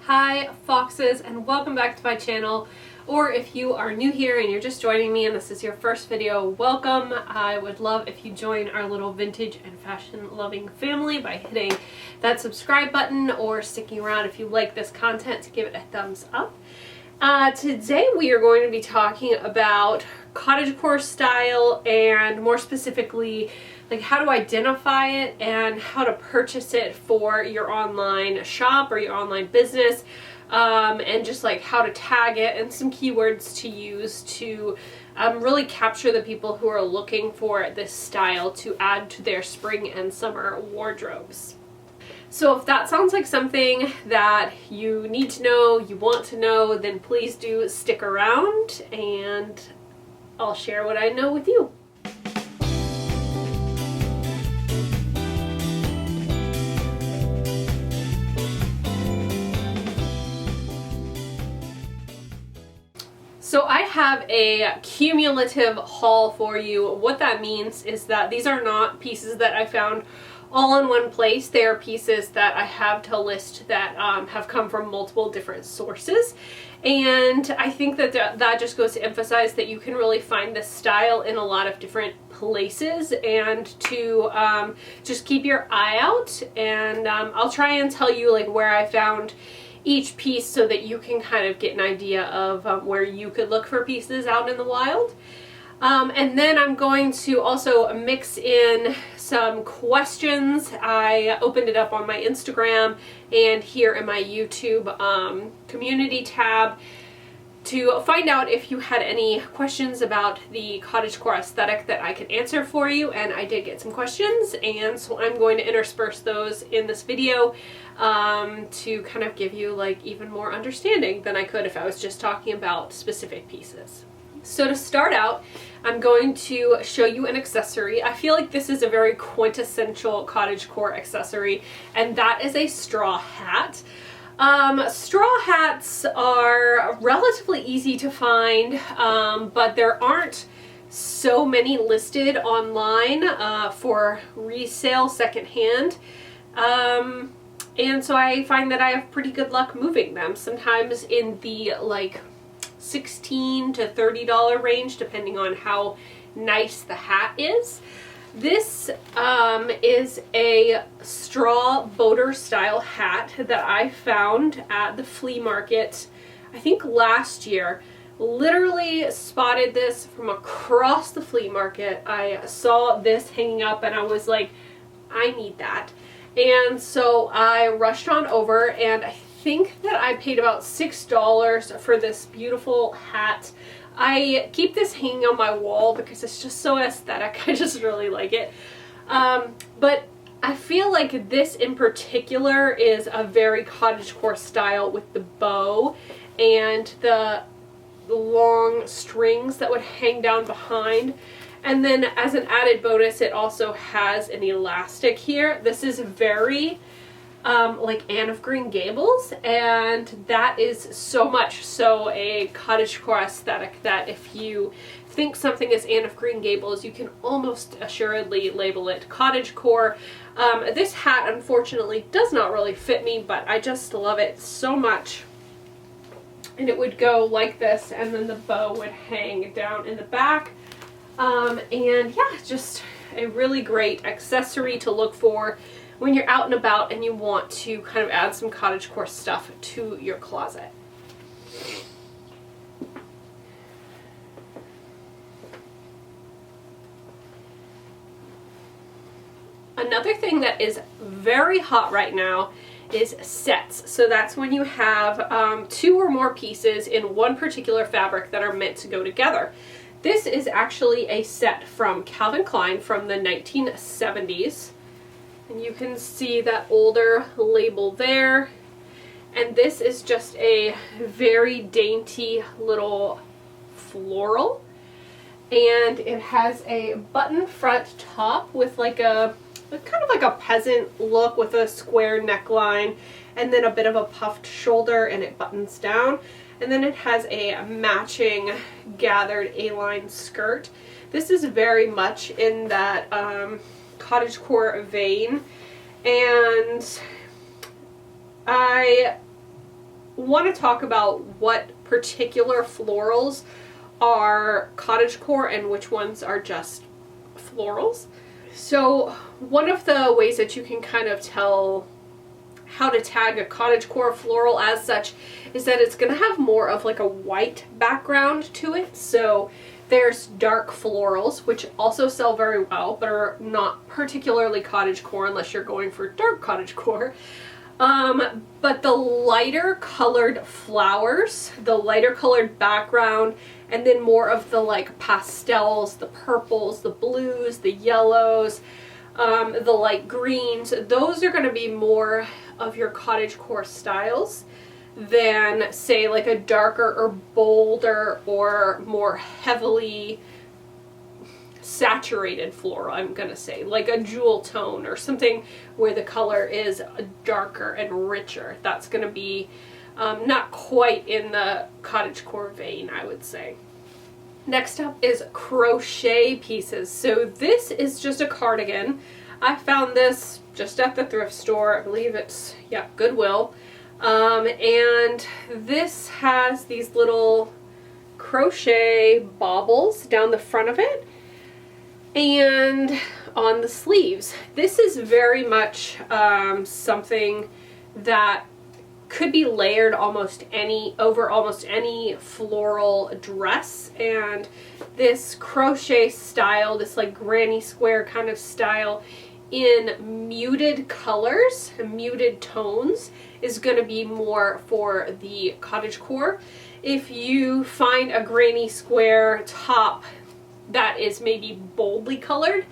Hi Foxes, and welcome back to my channel. Or if you are new here and you're just joining me and this is your first video, welcome. I would love if you join our little vintage and fashion loving family by hitting that subscribe button or sticking around if you like this content to give it a thumbs up. Today we are going to be talking about cottagecore style and more specifically like how to identify it and how to purchase it for your online shop or your online business, and just like how to tag it and some keywords to use to really capture the people who are looking for this style to add to their spring and summer wardrobes. So if that sounds like something that you need to know, you want to know, then please do stick around and I'll share what I know with you. So I have a cumulative haul for you. What that means is that these are not pieces that I found all in one place. They are pieces that I have to list that have come from multiple different sources. And I think that that just goes to emphasize that you can really find this style in a lot of different places, and to just keep your eye out. And I'll try and tell you like where I found each piece so that you can kind of get an idea of where you could look for pieces out in the wild. And then I'm going to also mix in some questions. I opened it up on my Instagram and here in my YouTube community tab to find out if you had any questions about the cottagecore aesthetic that I could answer for you, and I did get some questions, and so I'm going to intersperse those in this video to kind of give you like even more understanding than I could if I was just talking about specific pieces. So to start out, I'm going to show you an accessory. I feel like this is a very quintessential cottagecore accessory, and that is a straw hat. Straw hats are relatively easy to find, but there aren't so many listed online for resale secondhand. And so I find that I have pretty good luck moving them, sometimes in the like $16 to $30 range depending on how nice the hat is. This is a straw boater style hat that I found at the flea market, I think last year. Literally spotted this from across the flea market. I saw this hanging up and I was like, I need that. And so I rushed on over, and I think that I paid about $6 for this beautiful hat. I keep this hanging on my wall because it's just so aesthetic. I just really like it. But I feel like this in particular is a very cottagecore style with the bow and the long strings that would hang down behind. And then as an added bonus, it also has an elastic here. This is very like Anne of Green Gables, and that is so much so a cottagecore aesthetic that if you think something is Anne of Green Gables, you can almost assuredly label it cottagecore. This hat unfortunately does not really fit me, but I just love it so much. And it would go like this, and then the bow would hang down in the back. And yeah, just a really great accessory to look for when you're out and about and you want to kind of add some cottagecore stuff to your closet. Another thing that is very hot right now is sets. So that's when you have two or more pieces in one particular fabric that are meant to go together. This is actually a set from Calvin Klein from the 1970s. And you can see that older label there. And this is just a very dainty little floral. And it has a button front top with like a kind of like a peasant look with a square neckline and then a bit of a puffed shoulder, and it buttons down. And then it has a matching gathered A-line skirt. This is very much in that cottagecore vein, and I want to talk about what particular florals are cottagecore and which ones are just florals. So one of the ways that you can kind of tell how to tag a cottagecore floral as such is that it's going to have more of like a white background to it. So there's dark florals, which also sell very well, but are not particularly cottagecore unless you're going for dark cottagecore. But the lighter colored flowers, the lighter colored background, and then more of the like pastels, the purples, the blues, the yellows, the light greens, those are going to be more of your cottagecore styles than say like a darker or bolder or more heavily saturated floral, I'm gonna say, like a jewel tone or something where the color is darker and richer. That's gonna be not quite in the cottagecore vein, I would say. Next up is crochet pieces. So this is just a cardigan. I found this just at the thrift store. I believe it's, yeah, Goodwill. And this has these little crochet baubles down the front of it and on the sleeves. This is very much something that could be layered over almost any floral dress, and this crochet style, this like granny square kind of style in muted colors, muted tones, is going to be more for the cottagecore. If you find a granny square top that is maybe boldly colored,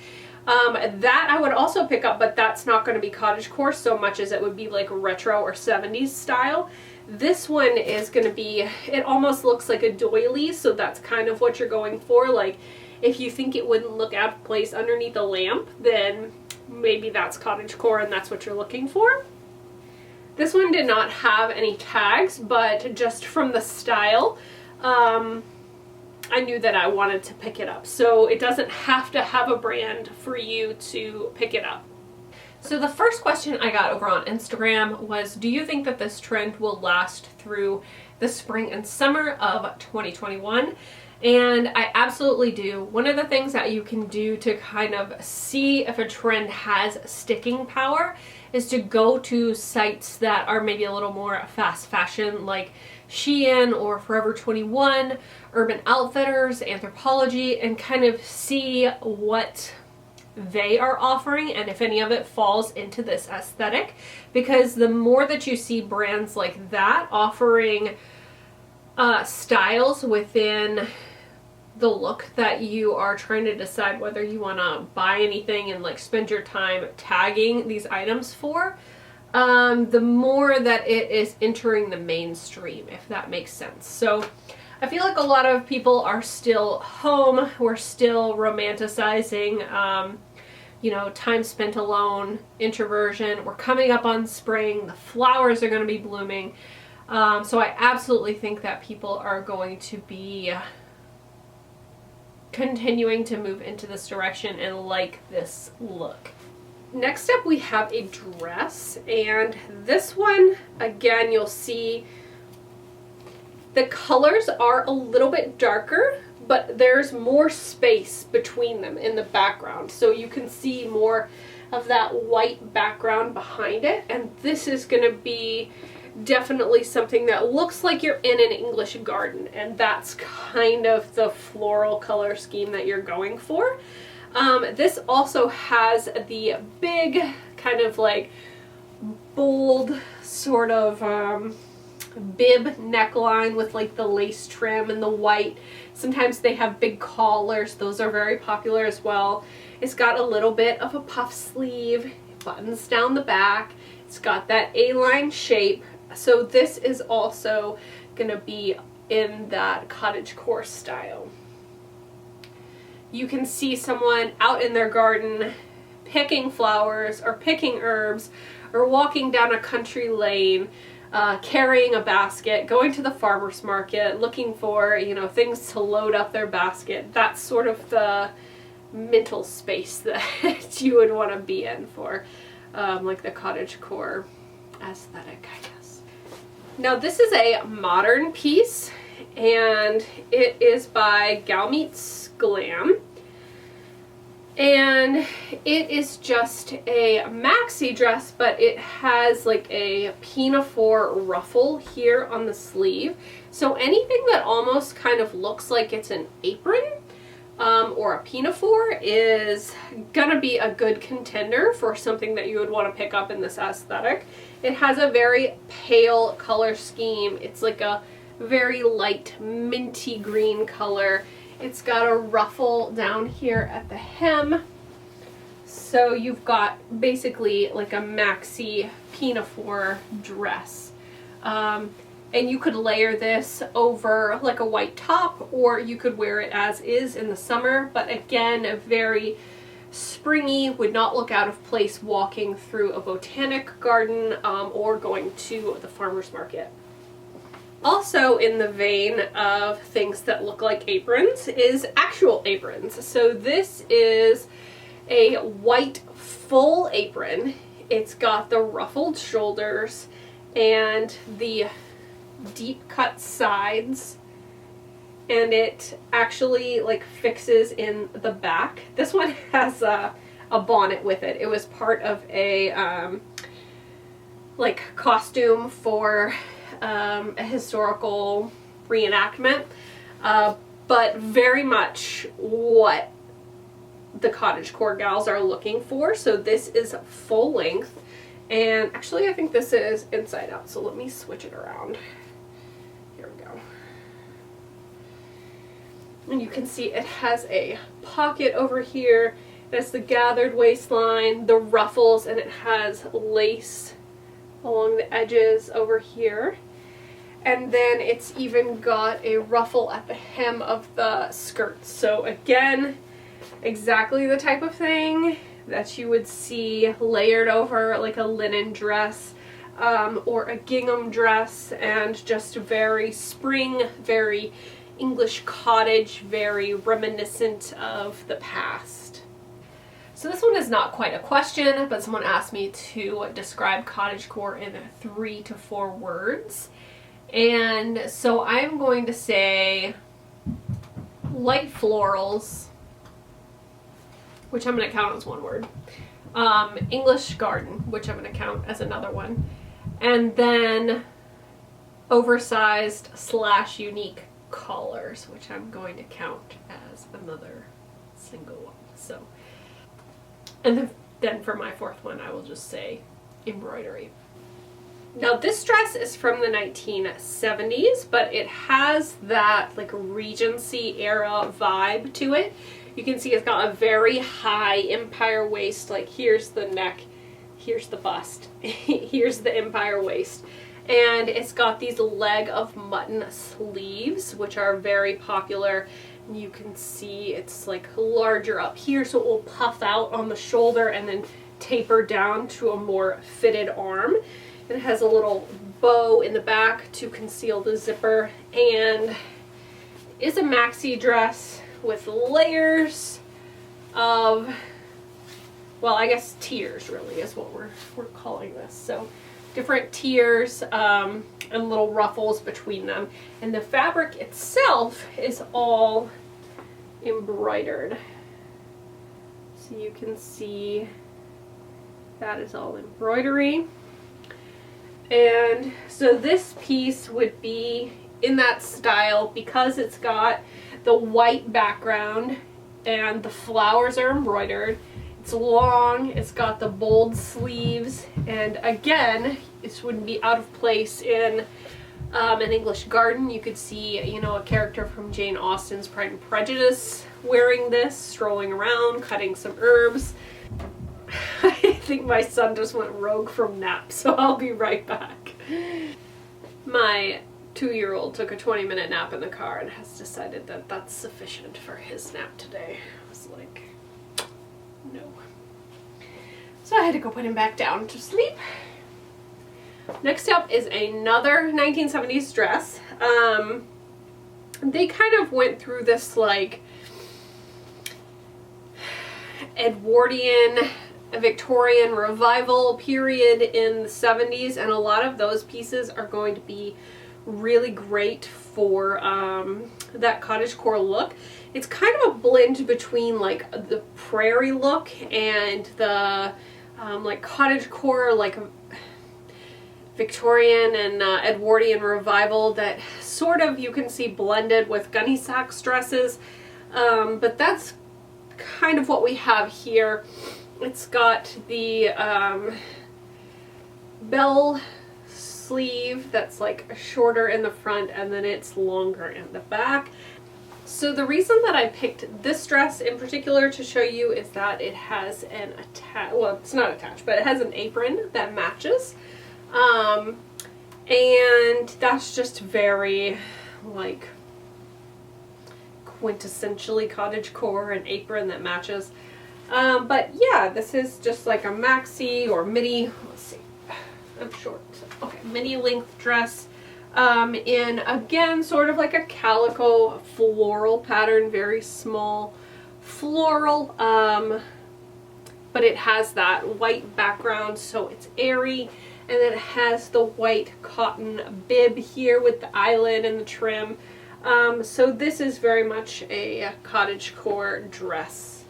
that I would also pick up, but that's not going to be cottagecore so much as it would be like retro or 70s style. This one is going to be, it almost looks like a doily, so that's kind of what you're going for. Like if you think it wouldn't look out of place underneath a lamp, then maybe that's cottagecore and that's what you're looking for. This one did not have any tags, but just from the style, I knew that I wanted to pick it up. So it doesn't have to have a brand for you to pick it up. So the first question I got over on Instagram was, do you think that this trend will last through the spring and summer of 2021? And I absolutely do. One of the things that you can do to kind of see if a trend has sticking power is to go to sites that are maybe a little more fast fashion, like Shein or Forever 21, Urban Outfitters, Anthropologie, and kind of see what they are offering and if any of it falls into this aesthetic. Because the more that you see brands like that offering styles within the look that you are trying to decide whether you want to buy anything and like spend your time tagging these items for, the more that it is entering the mainstream, if that makes sense. So I feel like a lot of people are still home. We're still romanticizing, you know, time spent alone, introversion. We're coming up on spring. The flowers are going to be blooming. So I absolutely think that people are going to be continuing to move into this direction and like this look. Next up we have a dress, and this one, again, you'll see the colors are a little bit darker, but there's more space between them in the background, so you can see more of that white background behind it. And this is going to be definitely something that looks like you're in an English garden, and that's kind of the floral color scheme that you're going for. This also has the big kind of like bold sort of bib neckline with like the lace trim and the white. Sometimes they have big collars. Those are very popular as well. It's got a little bit of a puff sleeve, it buttons down the back. It's got that A-line shape. So this is also going to be in that cottagecore style. You can see someone out in their garden picking flowers or picking herbs or walking down a country lane, carrying a basket, going to the farmer's market, looking for, you know, things to load up their basket. That's sort of the mental space that you would want to be in for like the cottagecore aesthetic, I guess. Now this is a modern piece, and it is by Gal Meets Glam. And it is just a maxi dress, but it has like a pinafore ruffle here on the sleeve. So anything that almost kind of looks like it's an apron or a pinafore is gonna be a good contender for something that you would want to pick up in this aesthetic. It has a very pale color scheme. It's like a very light minty green color. It's got a ruffle down here at the hem. So you've got basically like a maxi pinafore dress. And you could layer this over like a white top, or you could wear it as is in the summer. But again, very springy, would not look out of place walking through a botanic garden or going to the farmer's market. Also in the vein of things that look like aprons is actual aprons. So this is a white full apron. It's got the ruffled shoulders and the deep cut sides, and it actually like fixes in the back. This one has a bonnet with it. It was part of a like costume for a historical reenactment, but very much what the Cottagecore gals are looking for. So this is full length, and actually I think this is inside out, so let me switch it around. Here we go. And you can see it has a pocket over here. It has the gathered waistline, the ruffles, and it has lace along the edges over here. And then it's even got a ruffle at the hem of the skirt. So again, exactly the type of thing that you would see layered over like a linen dress or a gingham dress, and just very spring, very English cottage, very reminiscent of the past. So this one is not quite a question, but someone asked me to describe cottagecore in 3 to 4 words. And so I'm going to say light florals, which I'm going to count as one word. English garden, which I'm going to count as another one. And then oversized / unique collars, which I'm going to count as another single one. So, and then for my 4th one, I will just say embroidery. Now this dress is from the 1970s, but it has that like Regency era vibe to it. You can see it's got a very high empire waist, like here's the neck, here's the bust, here's the empire waist. And it's got these leg of mutton sleeves, which are very popular. And you can see it's like larger up here, so it will puff out on the shoulder and then taper down to a more fitted arm. It has a little bow in the back to conceal the zipper, and is a maxi dress with layers of, well, I guess tiers really is what we're calling this. So different tiers and little ruffles between them. And the fabric itself is all embroidered. So you can see that is all embroidery. And so this piece would be in that style because it's got the white background and the flowers are embroidered. It's long, it's got the bold sleeves, and again, this wouldn't be out of place in an English garden. You could see, you know, a character from Jane Austen's Pride and Prejudice wearing this, strolling around, cutting some herbs. I think my son just went rogue from nap, so I'll be right back. My 2-year-old took a 20-minute nap in the car and has decided that that's sufficient for his nap today. I was like, no. So I had to go put him back down to sleep. Next up is another 1970s dress. They kind of went through this like Edwardian a Victorian revival period in the 70s, and a lot of those pieces are going to be really great for that cottagecore look. It's kind of a blend between like the prairie look and the like cottagecore, like Victorian and Edwardian revival that sort of you can see blended with gunny sack dresses. But that's kind of what we have here. It's got the bell sleeve that's like shorter in the front and then it's longer in the back. So the reason that I picked this dress in particular to show you is that it has an well, it's not attached, but it has an apron that matches. And that's just very like quintessentially cottagecore, an apron that matches. But yeah, this is just like a maxi or midi, let's see, I'm short, okay, midi length dress in, again, sort of like a calico floral pattern, very small floral, but it has that white background, so it's airy, and then it has the white cotton bib here with the eyelet and the trim. So this is very much a cottagecore dress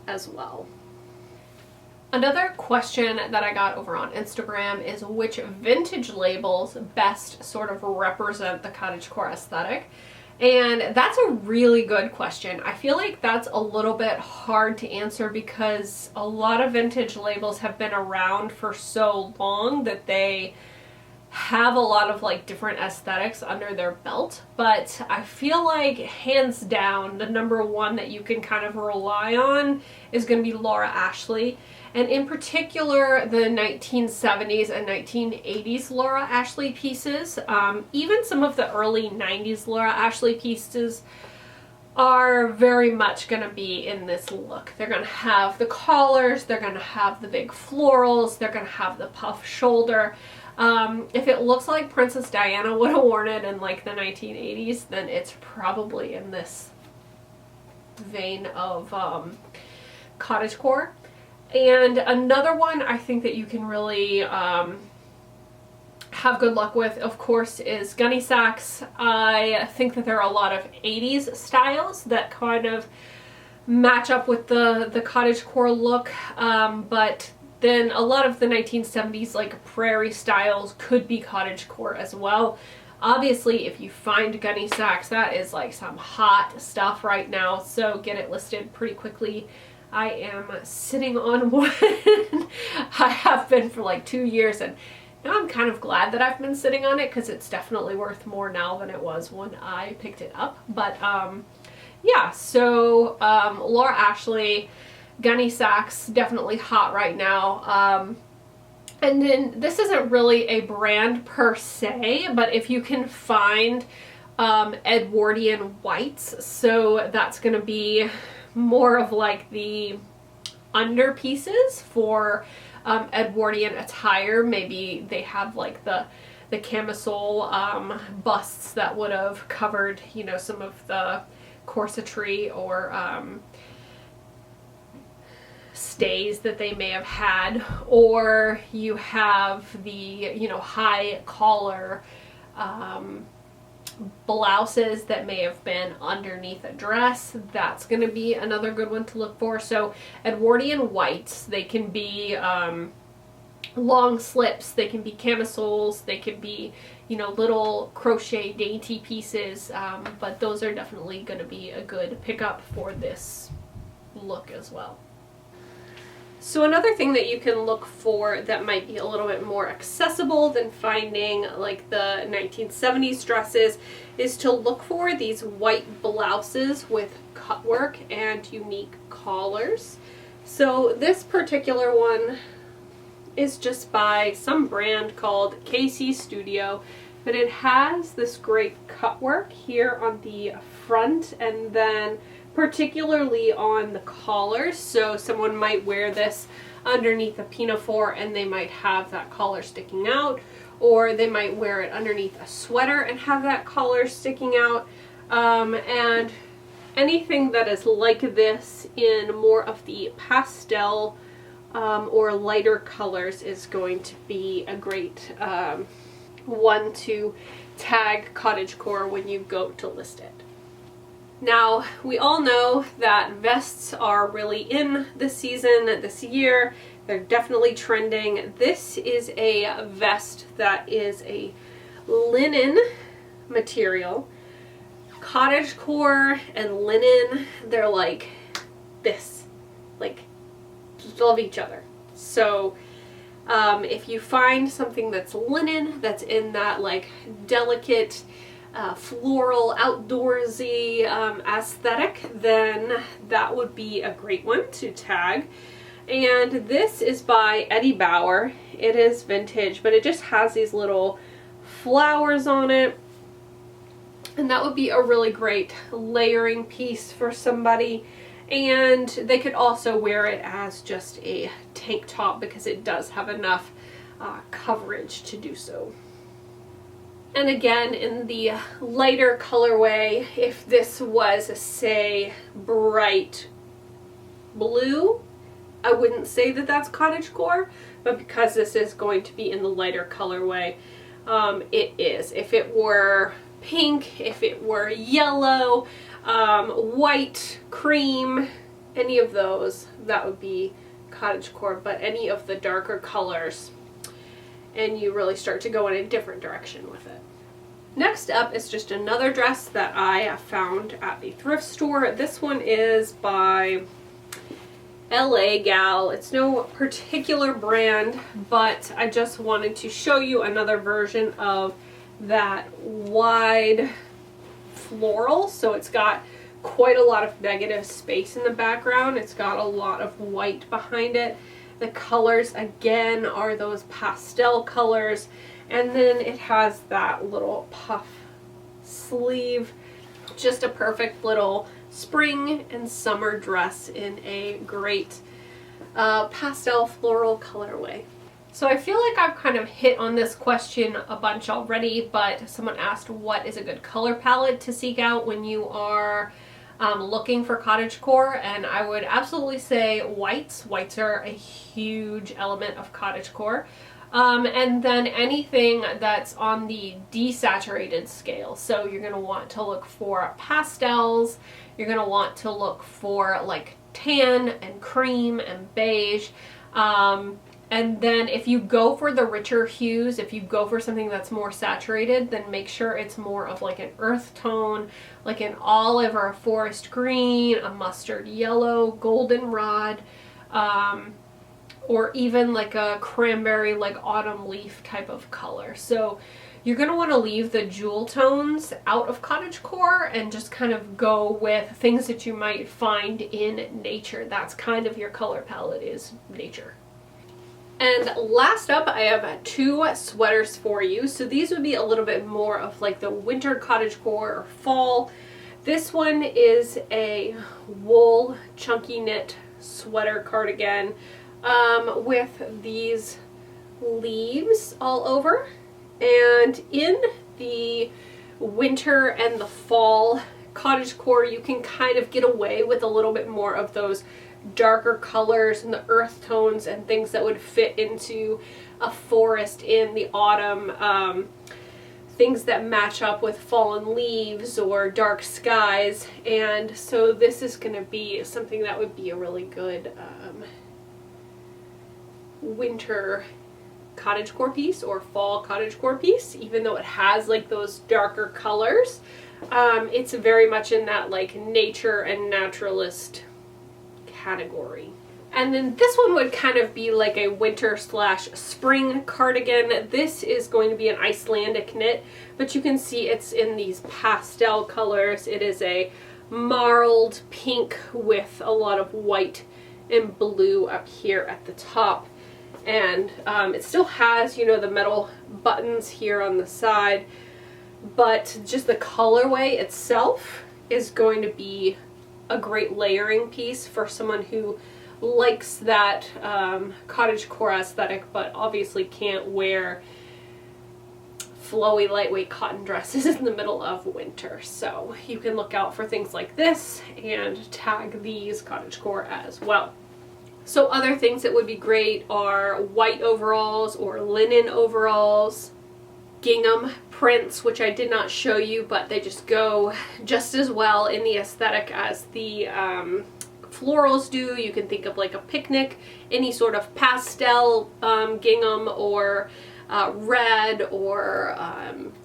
as well. Another question that I got over on Instagram is which vintage labels best sort of represent the cottagecore aesthetic. And that's a really good question. I feel like that's a little bit hard to answer because a lot of vintage labels have been around for so long that they have a lot of like different aesthetics under their belt. But I feel like hands down the number one that you can kind of rely on is going to be Laura Ashley. And in particular, the 1970s and 1980s Laura Ashley pieces, even some of the early 90s Laura Ashley pieces are very much going to be in this look. They're going to have the collars, they're going to have the big florals, they're going to have the puff shoulder. If it looks like Princess Diana would have worn it in like the 1980s, then it's probably in this vein of cottagecore. And another one I think that you can really have good luck with, of course, is gunny sacks. I think that there are a lot of 80s styles that kind of match up with the cottagecore look, but then a lot of the 1970s like prairie styles could be cottagecore as well. Obviously, if you find gunny sacks, that is like some hot stuff right now, so get it listed pretty quickly. I am sitting on one. I have been for like 2 years, and now I'm kind of glad that I've been sitting on it because it's definitely worth more now than it was when I picked it up. But yeah, so Laura Ashley, gunny sacks, definitely hot right now. And then this isn't really a brand per se, but if you can find Edwardian whites, so that's going to be more of like the under pieces for Edwardian attire. Maybe they have like the camisole busts that would have covered, you know, some of the corsetry or stays that they may have had, or you have the, you know, high collar blouses that may have been underneath a dress. That's going to be another good one to look for. So Edwardian whites, they can be long slips, they can be camisoles, they can be, you know, little crochet dainty pieces, but those are definitely going to be a good pickup for this look as well. So another thing that you can look for that might be a little bit more accessible than finding like the 1970s dresses is to look for these white blouses with cut work and unique collars. So this particular one is just by some brand called KC Studio, but it has this great cut work here on the front and then particularly on the collars. So someone might wear this underneath a pinafore and they might have that collar sticking out, or they might wear it underneath a sweater and have that collar sticking out. And anything that is like this in more of the pastel or lighter colors is going to be a great one to tag Cottagecore when you go to list it. Now, we all know that vests are really in this season, this year. They're definitely trending. This is a vest that is a linen material. Cottagecore and linen, they're like this, like love each other. So if you find something that's linen, that's in that like delicate floral, outdoorsy aesthetic, then that would be a great one to tag. And this is by Eddie Bauer. It is vintage, but it just has these little flowers on it. And that would be a really great layering piece for somebody. And they could also wear it as just a tank top because it does have enough coverage to do so. And again, in the lighter colorway, if this was, say, bright blue, I wouldn't say that that's Cottagecore, but because this is going to be in the lighter colorway, it is. If it were pink, if it were yellow, white, cream, any of those, that would be Cottagecore, but any of the darker colors, and you really start to go in a different direction with it. Next up is just another dress that I found at the thrift store. This one is by LA Gal. It's no particular brand, but I just wanted to show you another version of that wide floral. So it's got quite a lot of negative space in the background. It's got a lot of white behind it. The colors again are those pastel colors, and then it has that little puff sleeve. Just a perfect little spring and summer dress in a great pastel floral colorway. So I feel like I've kind of hit on this question a bunch already, but someone asked what is a good color palette to seek out when you are looking for Cottagecore, and I would absolutely say whites. Whites are a huge element of Cottagecore. And then anything that's on the desaturated scale. So you're going to want to look for pastels, you're going to want to look for like tan and cream and beige. And then if you go for the richer hues, if you go for something that's more saturated, then make sure it's more of like an earth tone, like an olive or a forest green, a mustard yellow, goldenrod, or even like a cranberry, like autumn leaf type of color. So you're going to want to leave the jewel tones out of Cottagecore and just kind of go with things that you might find in nature. That's kind of your color palette, is nature. And last up, I have two sweaters for you. So these would be a little bit more of like the winter Cottagecore or fall. This one is a wool chunky knit sweater cardigan with these leaves all over. And in the winter and the fall Cottagecore, you can kind of get away with a little bit more of those darker colors and the earth tones and things that would fit into a forest in the autumn, things that match up with fallen leaves or dark skies. And so this is going to be something that would be a really good winter Cottagecore piece or fall Cottagecore piece, even though it has like those darker colors. It's very much in that like nature and naturalist category. And then this one would kind of be like a winter slash spring cardigan. This is going to be an Icelandic knit, but you can see it's in these pastel colors. It is a marled pink with a lot of white and blue up here at the top. And it still has, you know, the metal buttons here on the side, but just the colorway itself is going to be a great layering piece for someone who likes that Cottagecore aesthetic, but obviously can't wear flowy, lightweight cotton dresses in the middle of winter. So you can look out for things like this and tag these Cottagecore as well. So other things that would be great are white overalls or linen overalls, gingham prints, which I did not show you, but they just go just as well in the aesthetic as the florals do. You can think of like a picnic, any sort of pastel gingham, or red, or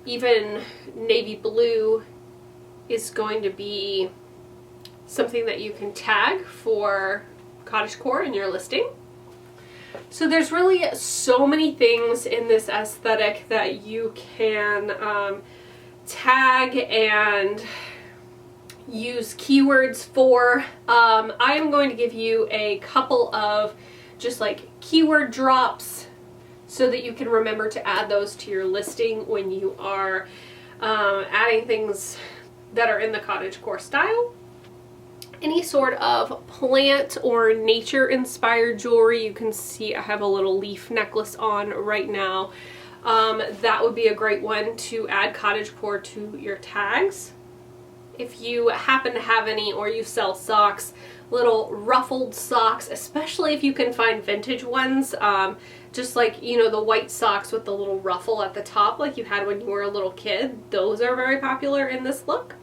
even navy blue is going to be something that you can tag for Cottagecore in your listing. So there's really so many things in this aesthetic that you can tag and use keywords for. I am going to give you a couple of just like keyword drops so that you can remember to add those to your listing when you are adding things that are in the Cottagecore style. Any sort of plant or nature inspired jewelry. You can see I have a little leaf necklace on right now. That would be a great one to add Cottagecore to your tags. If you happen to have any, or you sell socks, little ruffled socks, especially if you can find vintage ones, just like, you know, the white socks with the little ruffle at the top like you had when you were a little kid. Those are very popular in this look.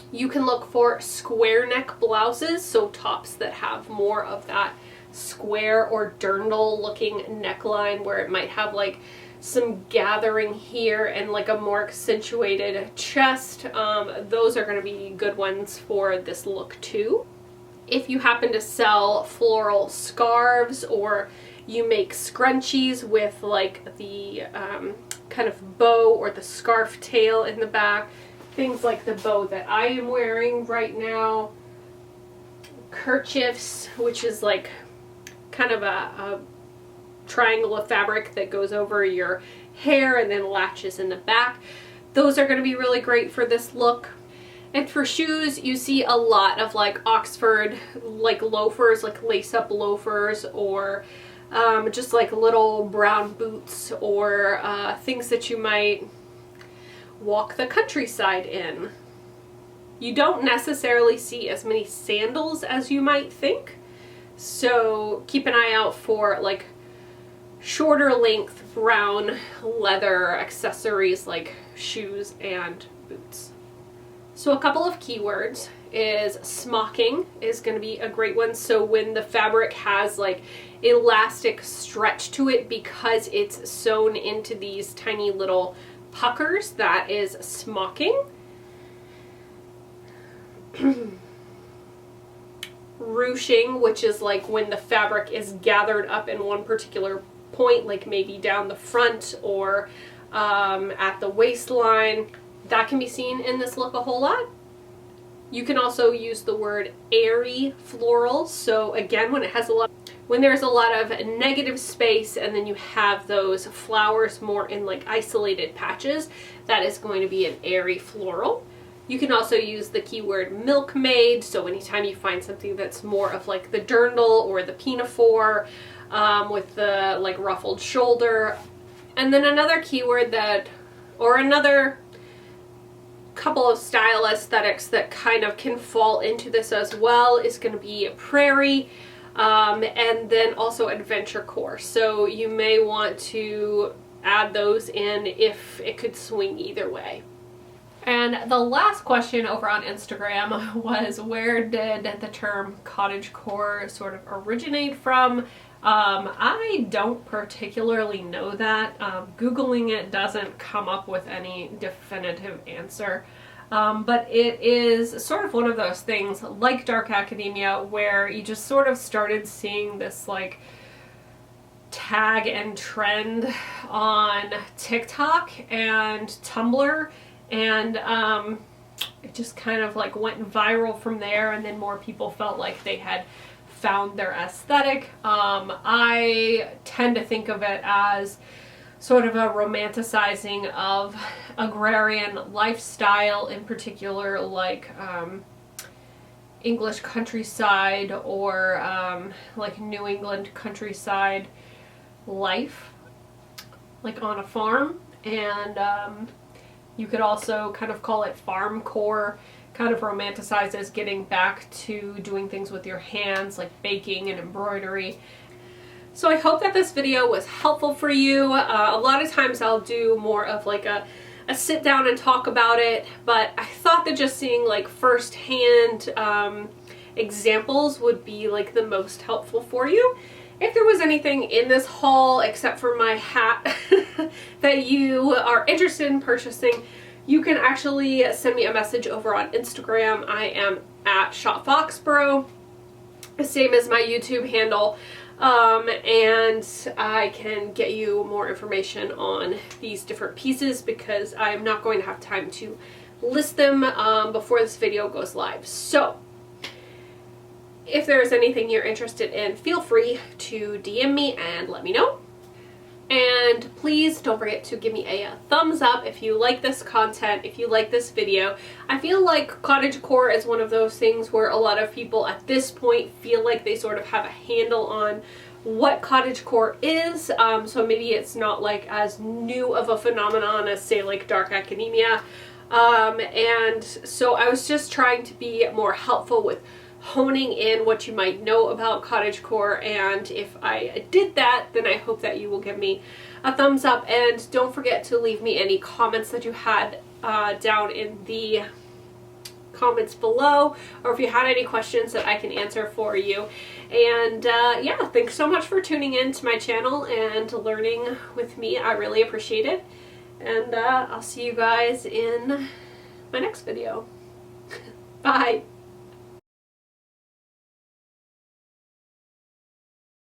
You can look for square neck blouses, so tops that have more of that square or dirndl looking neckline where it might have like some gathering here and like a more accentuated chest. Those are going to be good ones for this look too. If you happen to sell floral scarves, or you make scrunchies with like the kind of bow or the scarf tail in the back, things like the bow that I am wearing right now, kerchiefs, which is like kind of a triangle of fabric that goes over your hair and then latches in the back. Those are going to be really great for this look. And for shoes, you see a lot of like Oxford like loafers, like lace-up loafers, or just like little brown boots, or things that you might walk the countryside in. You don't necessarily see as many sandals as you might think, so keep an eye out for like shorter length brown leather accessories like shoes and boots. So a couple of keywords is smocking is going to be a great one. So when the fabric has like elastic stretch to it because it's sewn into these tiny little puckers, that is smocking. Ruching, which is like when the fabric is gathered up in one particular point, like maybe down the front or at the waistline. That can be seen in this look a whole lot. You can also use the word airy floral. So again, when there's a lot of negative space and then you have those flowers more in like isolated patches, that is going to be an airy floral. You can also use the keyword milkmaid. So anytime you find something that's more of like the dirndl or the pinafore with the like ruffled shoulder. And then another keyword that, or another couple of style aesthetics that kind of can fall into this as well, is going to be prairie, and then also adventurecore. So you may want to add those in if it could swing either way. And the last question over on Instagram was, where did the term cottagecore sort of originate from? I don't particularly know that. Googling it doesn't come up with any definitive answer. But it is sort of one of those things like dark academia where you just sort of started seeing this like tag and trend on TikTok and Tumblr, and it just kind of like went viral from there, and then more people felt like they had found their aesthetic. I tend to think of it as sort of a romanticizing of agrarian lifestyle, in particular like English countryside or like New England countryside life, like on a farm. And you could also kind of call it farm core, kind of romanticizes getting back to doing things with your hands, like baking and embroidery. So I hope that this video was helpful for you. A lot of times I'll do more of like a sit down and talk about it, but I thought that just seeing like firsthand examples would be like the most helpful for you. If there was anything in this haul except for my hat that you are interested in purchasing, you can actually send me a message over on Instagram. I am at SHOPFOXBURROW, same as my YouTube handle, and I can get you more information on these different pieces because I am not going to have time to list them before this video goes live. So if there is anything you're interested in, feel free to DM me and let me know. And please don't forget to give me a thumbs up if you like this content, if you like this video. I feel like cottagecore is one of those things where a lot of people at this point feel like they sort of have a handle on what cottagecore is. So maybe it's not like as new of a phenomenon as, say, like dark academia. And so I was just trying to be more helpful with honing in what you might know about cottagecore, and if I did that, then I hope that you will give me a thumbs up, and don't forget to leave me any comments that you had down in the comments below, or if you had any questions that I can answer for you. And yeah, thanks so much for tuning in to my channel and learning with me. I really appreciate it, and I'll see you guys in my next video. Bye!